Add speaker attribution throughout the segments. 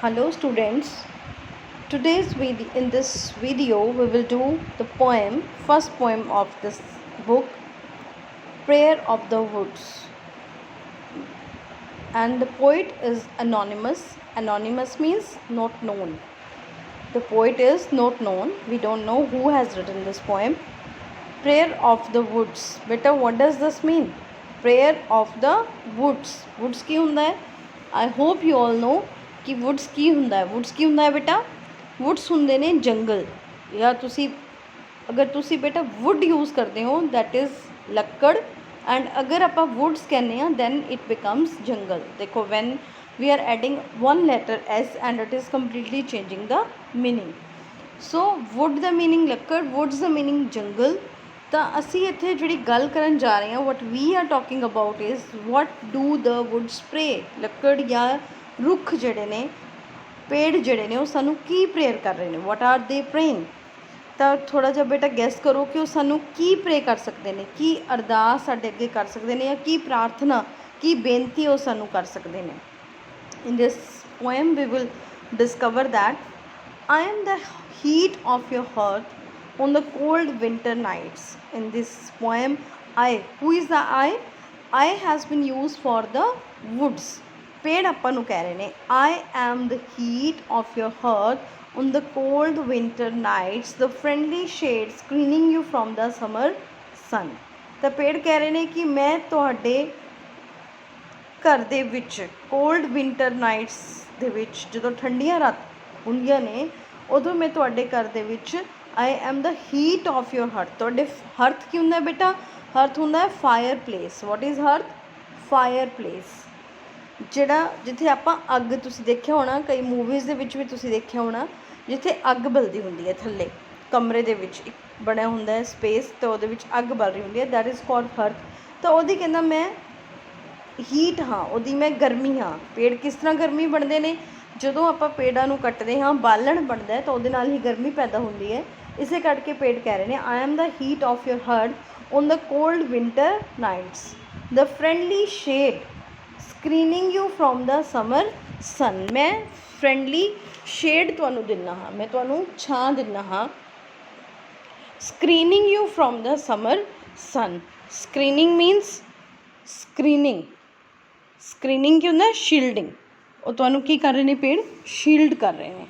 Speaker 1: Hello students. In this video we will do the first poem of this book, Prayer of the Woods, and the poet is anonymous. Anonymous means not known. The poet is not known. We don't know who has written this poem. Prayer of the Woods. Beta, what does this mean? Prayer of the Woods. Woods ਕੀ ਹੁੰਦਾ ਹੈ? I hope you all know कि woods की ਹੁੰਦਾ ਹੈ। Woods ਕੀ ਹੁੰਦਾ ਹੈ बेटा? Woods ਹੁੰਦੇ ਨੇ ਜੰਗਲ, ਜਾਂ ਤੁਸੀਂ ਅਗਰ ਤੁਸੀਂ बेटा वुड यूज़ करते हो दैट इज़ ਲੱਕੜ, एंड अगर आप वुड्स कहने हैं दैन इट बिकम्स जंगल। देखो when we are adding one letter S and it is completely changing the meaning. So wood the meaning ਲੱਕੜ, वुड्स द मीनिंग जंगल। ਤਾਂ ਅਸੀਂ ਇੱਥੇ ਜਿਹੜੀ ਗੱਲ ਕਰਨ ਜਾ ਰਹੇ ਹਾਂ, what we are talking about is what do the wood spray. ਲੱਕੜ ਜਾਂ ਰੁੱਖ ਜਿਹੜੇ ਨੇ, ਪੇੜ ਜਿਹੜੇ ਨੇ, ਉਹ ਸਾਨੂੰ ਕੀ ਪ੍ਰੇਅਰ ਕਰ ਰਹੇ ਨੇ? ਵਟ ਆਰ ਦੇ ਪ੍ਰੇਇੰਗ? ਤਾਂ ਥੋੜ੍ਹਾ ਜਿਹਾ ਬੇਟਾ ਗੈਸ ਕਰੋ ਕਿ ਉਹ ਸਾਨੂੰ ਕੀ ਪ੍ਰੇ ਕਰ ਸਕਦੇ ਨੇ, ਕੀ ਅਰਦਾਸ ਸਾਡੇ ਅੱਗੇ ਕਰ ਸਕਦੇ ਨੇ, ਜਾਂ ਕੀ ਪ੍ਰਾਰਥਨਾ, ਕੀ ਬੇਨਤੀ ਉਹ ਸਾਨੂੰ ਕਰ ਸਕਦੇ ਨੇ। In this poem we will discover that I am the heat of your heart on the cold winter nights. In this poem, I, who is the I? I has been used for the woods. पेड़ अपन ਨੂੰ ਕਹਿ ਰਹੇ ਨੇ I am the heat of your heart on the cold winter nights, the friendly shade screening you from the summer sun. ਤਾਂ ਪੇੜ ਕਹਿ ਰਹੇ ਨੇ ਕਿ ਮੈਂ ਤੁਹਾਡੇ ਘਰ ਦੇ ਵਿੱਚ ਕੋਲਡ ਵਿੰਟਰ ਨਾਈਟਸ ਦੇ ਵਿੱਚ, ਜਦੋਂ ਠੰਡੀਆਂ ਰਾਤ ਹੁੰਦੀਆਂ ਨੇ, ਉਦੋਂ ਮੈਂ ਤੁਹਾਡੇ ਘਰ ਦੇ ਵਿੱਚ I am the heat of your hearth. ਤੁਹਾਡੇ ਹਰਥ ਕੀ ਹੁੰਦਾ ਬੇਟਾ? ਹਰਥ ਹੁੰਦਾ ਹੈ fireplace. What is hearth? Fireplace, ਜਿਹੜਾ ਜਿੱਥੇ ਆਪਾਂ ਅੱਗ, ਤੁਸੀਂ ਦੇਖਿਆ ਹੋਣਾ ਕਈ ਮੂਵੀਜ਼ ਦੇ ਵਿੱਚ ਵੀ ਤੁਸੀਂ ਦੇਖਿਆ ਹੋਣਾ, ਜਿੱਥੇ ਅੱਗ ਬਲਦੀ ਹੁੰਦੀ ਹੈ ਥੱਲੇ ਕਮਰੇ ਦੇ ਵਿੱਚ ਇੱਕ ਬਣਿਆ ਹੁੰਦਾ ਹੈ ਸਪੇਸ, ਅਤੇ ਉਹਦੇ ਵਿੱਚ ਅੱਗ ਬਲ ਰਹੀ ਹੁੰਦੀ ਹੈ, ਦੈਟ ਇਜ਼ ਕਾਲਡ ਹਰਥ। ਤਾਂ ਉਹਦੀ ਕਹਿੰਦਾ ਮੈਂ ਹੀਟ ਹਾਂ, ਉਹਦੀ ਮੈਂ ਗਰਮੀ ਹਾਂ। ਪੇੜ ਕਿਸ ਤਰ੍ਹਾਂ ਗਰਮੀ ਬਣਦੇ ਨੇ? ਜਦੋਂ ਆਪਾਂ ਪੇੜਾਂ ਨੂੰ ਕੱਟਦੇ ਹਾਂ, ਬਾਲਣ ਬਣਦਾ ਹੈ, ਤਾਂ ਉਹਦੇ ਨਾਲ ਹੀ ਗਰਮੀ ਪੈਦਾ ਹੁੰਦੀ ਹੈ। ਇਸੇ ਕਰਕੇ ਪੇੜ ਕਹਿ ਰਹੇ ਨੇ I am the heat of your hearth on the cold winter nights, the friendly shade screening you from the summer sun. ਮੈਂ ਫਰੈਂਡਲੀ ਸ਼ੇਡ ਤੁਹਾਨੂੰ ਦਿੰਦਾ ਹਾਂ, ਮੈਂ ਤੁਹਾਨੂੰ ਛਾਂ ਦਿੰਦਾ ਹਾਂ। Screening you from the summer sun. Screening means screening. Screening ਕੀ ਹੁੰਦਾ? ਸ਼ੀਲਡਿੰਗ। ਉਹ ਤੁਹਾਨੂੰ ਕੀ ਕਰ ਰਹੇ ਨੇ? ਪੇੜ ਸ਼ੀਲਡ ਕਰ ਰਹੇ ਨੇ।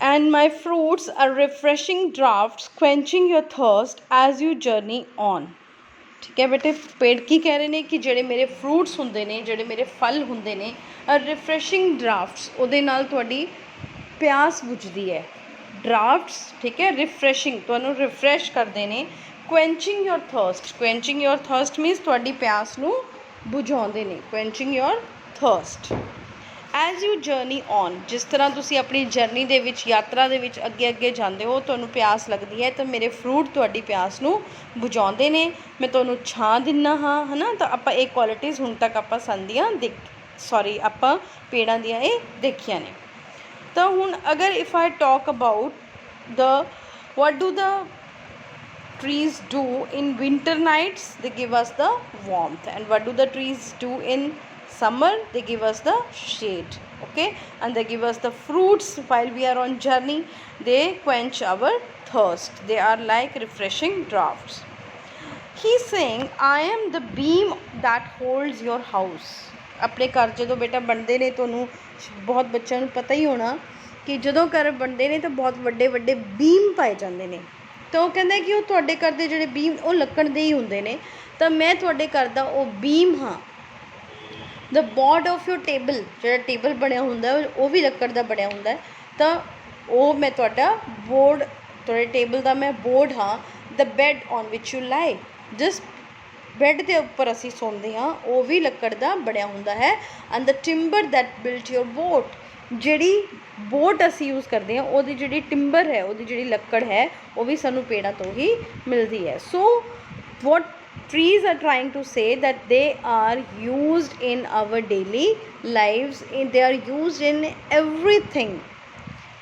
Speaker 1: And my fruits are refreshing drafts quenching your thirst as you journey on. ਠੀਕ ਹੈ ਬੇਟੇ, ਪੇੜ ਕੀ ਕਹਿ ਰਹੇ ਨੇ ਕਿ ਜਿਹੜੇ ਮੇਰੇ ਫਰੂਟਸ ਹੁੰਦੇ ਨੇ, ਜਿਹੜੇ ਮੇਰੇ ਫਲ ਹੁੰਦੇ ਨੇ, ਰਿਫਰੈਸ਼ਿੰਗ ਡਰਾਫਟਸ, ਉਹਦੇ ਨਾਲ ਤੁਹਾਡੀ ਪਿਆਸ ਬੁਝਦੀ ਹੈ। ਡਰਾਫਟਸ, ਠੀਕ ਹੈ, ਰਿਫਰੈਸ਼ਿੰਗ, ਤੁਹਾਨੂੰ ਰਿਫਰੈਸ਼ ਕਰਦੇ ਨੇ। Quenching your thirst, quenching your thirst means ਤੁਹਾਡੀ ਪਿਆਸ ਨੂੰ ਬੁਝਾਉਂਦੇ ਨੇ। Quenching your thirst as you journey on, ਜਿਸ ਤਰ੍ਹਾਂ ਤੁਸੀਂ ਆਪਣੀ ਜਰਨੀ ਦੇ ਵਿੱਚ, ਯਾਤਰਾ ਦੇ ਵਿੱਚ ਅੱਗੇ ਅੱਗੇ ਜਾਂਦੇ ਹੋ, ਤੁਹਾਨੂੰ ਪਿਆਸ ਲੱਗਦੀ ਹੈ, ਤਾਂ ਮੇਰੇ ਫਰੂਟ ਤੁਹਾਡੀ ਪਿਆਸ ਨੂੰ ਬੁਝਾਉਂਦੇ ਨੇ। ਮੈਂ ਤੁਹਾਨੂੰ ਛਾਂ ਦਿੰਦਾ ਹਾਂ, ਹੈ ਨਾ। ਤਾਂ ਆਪਾਂ ਇਹ ਕੁਆਲਿਟੀਜ਼ ਹੁਣ ਤੱਕ ਆਪਾਂ ਆਪਾਂ ਪੇੜਾਂ ਦੀਆਂ ਇਹ ਦੇਖੀਆਂ ਨੇ। ਤਾਂ ਹੁਣ ਅਗਰ if I talk about the what do the trees do in winter nights? They give us the warmth. And what do the trees do in summer? They give us the shade, okay, and they give us the fruits while we are on journey. They quench our thirst. They are like refreshing drafts. He's saying I am the beam that holds your house. ਆਪਣੇ ਘਰ ਜਦੋਂ ਬੇਟਾ ਬਣਦੇ ਨੇ, ਤੁਹਾਨੂੰ ਬਹੁਤ ਬੱਚਿਆਂ ਨੂੰ ਪਤਾ ਹੀ ਹੋਣਾ ਕਿ ਜਦੋਂ ਘਰ ਬਣਦੇ ਨੇ ਤਾਂ ਬਹੁਤ ਵੱਡੇ ਵੱਡੇ ਬੀਮ ਪਾਏ ਜਾਂਦੇ ਨੇ। ਤਾਂ ਉਹ ਕਹਿੰਦਾ ਕਿ ਉਹ ਤੁਹਾਡੇ ਘਰ ਦੇ ਜਿਹੜੇ ਬੀਮ ਉਹ ਲੱਕੜ ਦੇ ਹੀ ਹੁੰਦੇ ਨੇ। ਤਾਂ ਮੈਂ ਤੁਹਾਡੇ ਘਰ ਦਾ ਉਹ ਬੀਮ ਹਾਂ। ਦ ਬੋਰਡ ਆਫ ਯੋਰ ਟੇਬਲ, ਜਿਹੜਾ ਟੇਬਲ ਬਣਿਆ ਹੁੰਦਾ ਉਹ ਵੀ ਲੱਕੜ ਦਾ ਬਣਿਆ ਹੁੰਦਾ। ਤਾਂ ਉਹ ਮੈਂ ਤੁਹਾਡਾ ਬੋਰਡ, ਤੁਹਾਡੇ ਟੇਬਲ ਦਾ ਮੈਂ ਬੋਰਡ ਹਾਂ। ਦ ਬੈੱਡ ਔਨ ਵਿਚ ਯੂ ਲਾਈ, ਜਿਸ ਬੈੱਡ ਦੇ ਉੱਪਰ ਅਸੀਂ ਸੌਂਦੇ ਹਾਂ ਉਹ ਵੀ ਲੱਕੜ ਦਾ ਬਣਿਆ ਹੁੰਦਾ ਹੈ। And the timber that built your boat, ਜਿਹੜੀ ਬੋਟ ਅਸੀਂ ਯੂਜ਼ ਕਰਦੇ ਹਾਂ ਉਹਦੀ ਜਿਹੜੀ ਟਿੰਬਰ ਹੈ, ਉਹਦੀ ਜਿਹੜੀ ਲੱਕੜ ਹੈ, ਉਹ ਵੀ ਸਾਨੂੰ ਪੇੜਾਂ ਤੋਂ ਹੀ ਮਿਲਦੀ ਹੈ। ਸੋ what trees are trying to say that they are used in our daily lives, they are used in everything.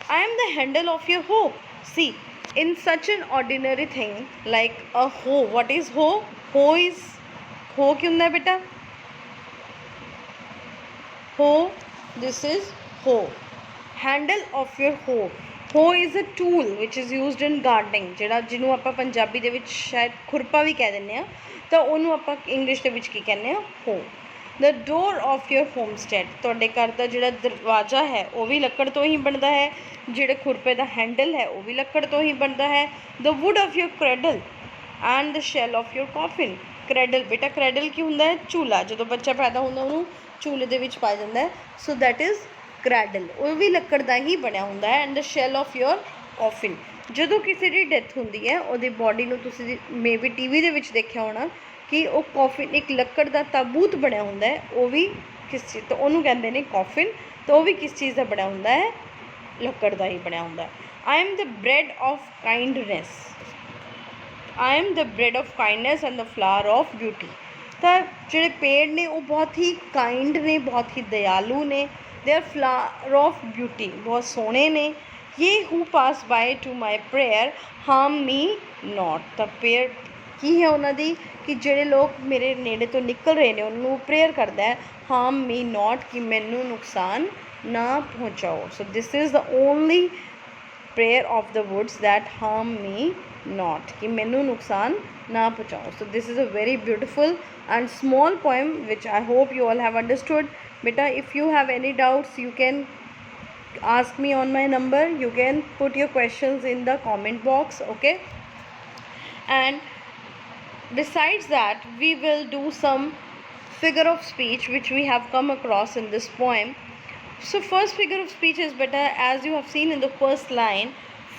Speaker 1: I am the handle of your hoe. See, in such an ordinary thing like a hoe. What is hoe? Hoe is, hoe ਕੀ ਹੁੰਦਾ ਬੇਟਾ? Hoe, this is hoe. Handle of your hoe. Hoe is a tool which is used in gardening, ਜਿਹੜਾ ਜਿਹਨੂੰ ਆਪਾਂ ਪੰਜਾਬੀ ਦੇ ਵਿੱਚ ਸ਼ਾਇਦ ਖੁਰਪਾ ਵੀ ਕਹਿ ਦਿੰਦੇ ਹਾਂ, ਤਾਂ ਉਹਨੂੰ ਆਪਾਂ ਇੰਗਲਿਸ਼ ਦੇ ਵਿੱਚ ਕੀ ਕਹਿੰਦੇ ਹਾਂ? hoe. The door of your homestead, ਤੁਹਾਡੇ ਘਰ ਦਾ ਜਿਹੜਾ ਦਰਵਾਜ਼ਾ ਹੈ ਉਹ ਵੀ ਲੱਕੜ ਤੋਂ ਹੀ ਬਣਦਾ ਹੈ, ਜਿਹੜੇ ਖੁਰਪੇ ਦਾ ਹੈਂਡਲ ਹੈ ਉਹ ਵੀ ਲੱਕੜ ਤੋਂ ਹੀ ਬਣਦਾ ਹੈ. The wood of your cradle and the shell of your coffin. Cradle, ਬੇਟਾ cradle ਕੀ ਹੁੰਦਾ ਹੈ? ਝੂਲਾ. ਜਦੋਂ ਬੱਚਾ ਪੈਦਾ ਹੁੰਦਾ ਉਹਨੂੰ ਝੂਲੇ ਦੇ ਵਿੱਚ ਪਾਇਆ ਜਾਂਦਾ ਹੈ, ਸੋ ਦੈਟ ਇਜ਼ ਕ੍ਰੈਡਲ. ਉਹ ਵੀ ਲੱਕੜ ਦਾ ਹੀ ਬਣਿਆ ਹੁੰਦਾ ਹੈ. And the shell of your coffin, ਜਦੋਂ ਕਿਸੇ ਦੀ ਡੈਥ ਹੁੰਦੀ ਹੈ ਉਹਦੀ ਬੋਡੀ ਨੂੰ ਤੁਸੀਂ ਮੇ ਬੀ TV ਦੇ ਵਿੱਚ ਦੇਖਿਆ ਹੋਣਾ ਕਿ ਉਹ ਕੌਫਿਨ ਇੱਕ ਲੱਕੜ ਦਾ ਤਾਬੂਤ ਬਣਿਆ ਹੁੰਦਾ ਹੈ, ਉਹ ਵੀ ਕਿਸ ਚੀਜ਼ ਤੋਂ, ਉਹਨੂੰ ਕਹਿੰਦੇ ਨੇ ਕੌਫਿਨ, ਤਾਂ ਉਹ ਵੀ ਕਿਸ ਚੀਜ਼ ਦਾ ਬਣਿਆ ਹੁੰਦਾ ਹੈ? ਲੱਕੜ ਦਾ ਹੀ ਬਣਿਆ ਹੁੰਦਾ ਹੈ. I am the bread of kindness. I am the bread of kindness and the flower of beauty. ਤਾਂ ਜਿਹੜੇ ਪੇੜ ਨੇ ਉਹ ਬਹੁਤ ਹੀ ਕਾइंड ਨੇ, ਬਹੁਤ ਹੀ ਦਇਆਲੂ ਨੇ. they are flower of beauty, ਬਹੁਤ ਸੋਹਣੇ ਨੇ. ye who pass by to my prayer harm me not. ਤਾਂ prayer ਕੀ ਹੈ ਉਹਨਾਂ ਦੀ? ਕਿ ਜਿਹੜੇ ਲੋਕ ਮੇਰੇ ਨੇੜੇ ਤੋਂ ਨਿਕਲ ਰਹੇ ਨੇ ਉਹਨੂੰ ਪ੍ਰੇਅਰ ਕਰਦਾ ਹੈ harm me not, ਕਿ ਮੈਨੂੰ ਨੁਕਸਾਨ ਨਾ ਪਹੁੰਚਾਓ. so this is the only prayer of the woods that harm me not, कि मैनू नुकसान ना पहुँचाओ. so this is a very beautiful and small poem which I hope you all have understood. beta, if you have any doubts you can ask me on my number, you can put your questions in the comment box, okay? And besides that we will do some figure of speech which we have come across in this poem. So first figure of speech is better, as you have seen in the first line,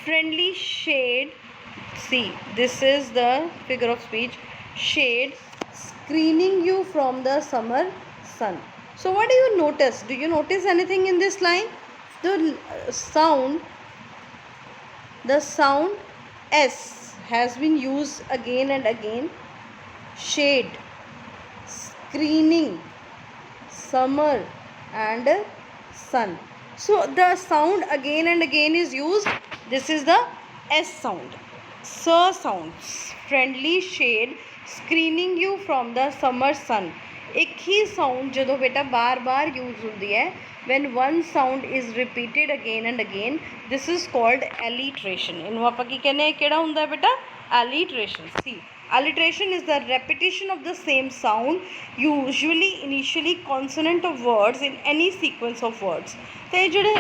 Speaker 1: friendly shade. See, this is the figure of speech, shade screening you from the summer sun. So what do you notice? Do you notice anything in this line? The sound S has been used again and again. Shade, screening, summer and sun. So the sound again and again is used. This is the S sound. sound, friendly shade screening you from the summer sun. ਇੱਕ ਹੀ sound ਜਦੋਂ ਬੇਟਾ ਬਾਰ-ਬਾਰ use ਹੁੰਦੀ ਹੈ, when one sound is repeated again and again, this is called alliteration. ਇਹਨੂੰ ਆਪਾਂ ਕੀ ਕਹਿੰਦੇ ਹਾਂ? ਕਿਹੜਾ ਹੁੰਦਾ ਹੈ ਬੇਟਾ? alliteration. See, alliteration is the repetition of the same sound, usually initially consonant of words in any sequence of words. ਤੇ ਜਿਹੜੇ